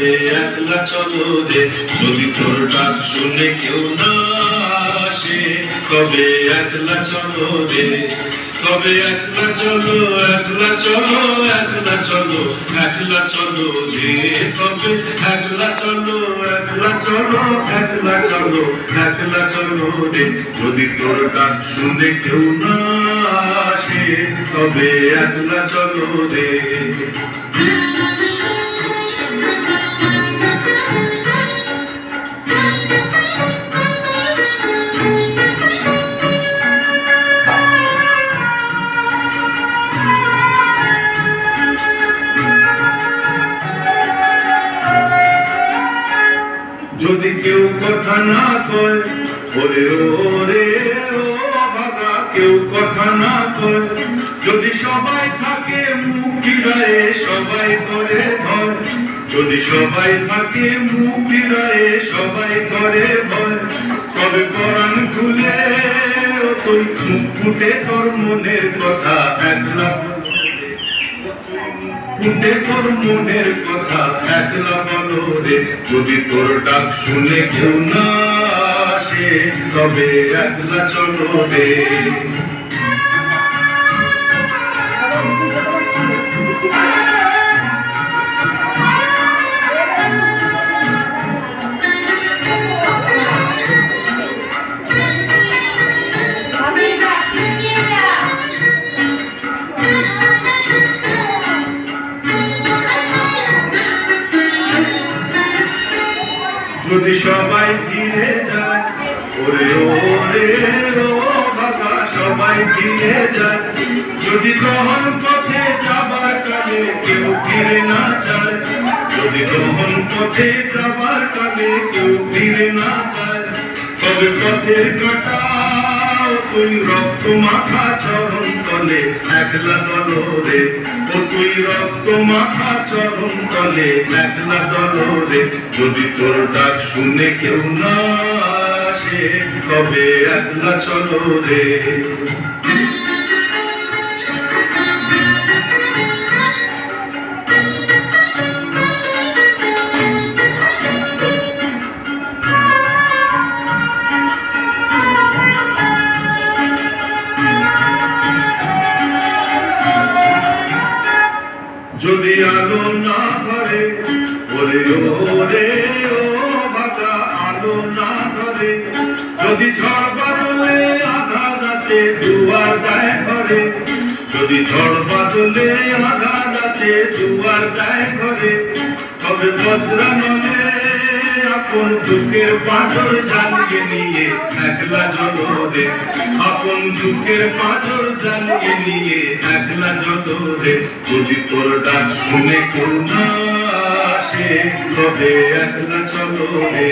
তবে একলা চলো রে, যদি তোর ডাক শুনে কেউ না আসে, তবে একলা চলো রে, তবে একলা চলো, একলা চলো, একলা চলো, একলা চলো রে, তবে একলা চলো, একলা চলো, একলা চলো, একলা চলো রে, যদি তোর ডাক শুনে কেউ না আসে, তবে একলা চলো রে। যদি কেউ কথা না কয়, ওরে ওরে ও বাবা, কেউ কথা না কয়, যদি সবাই থাকে মুখ ফিরায়ে সবাই করে ভয়, যদি সবাই থাকে মুখ ফিরায়ে সবাই করে ভয়, তবে কোরআন খুলে তুই মুখ ফুটে তোর মনের কথা একলা ফুটে তোর মনের কথা একলা বলো রে, যদি তোর ডাক শুনে কেউ না আসে, তবে একলা চলো রে। যদি সবাই ফিরে যায়, ওরে ওরে ও বাবা, সবাই ফিরে যায়, যদি গ্রহণ পথে যাবার কালে কেউ ফিরে না যায়, যদি গ্রহণ পথে যাবার কালে কেউ ফিরে না যায়, তবে পথের কাটা তুই রক্ত মাখা চরণ তলে একলা দলো রে, ও তুই রক্ত মাখা চরণ তলে একলা দলো রে, যদি তোর ডাক শুনে কেউ না আসে, তবে একলা চলো রে। যদি আলো না ধরে, ওরে ওরে ও বাবা, আলো না ধরে, যদি ঝড় বাদলে আধা রাতে দুয়ার দেয় ঘরে, যদি ঝড় বাদলে আধা রাতে দুয়ার দেয় ঘরে, তবে বজ্রা নলে আপন দুঃখের পাথর জ্বালিয়ে নিয়ে একলা চলো রে, আপন দুঃখের পাথর জ্বালিয়ে নিয়ে একলা চলো রে, যদি তোর ডাক শুনে কেউ না আসে, তবে একলা চলো রে।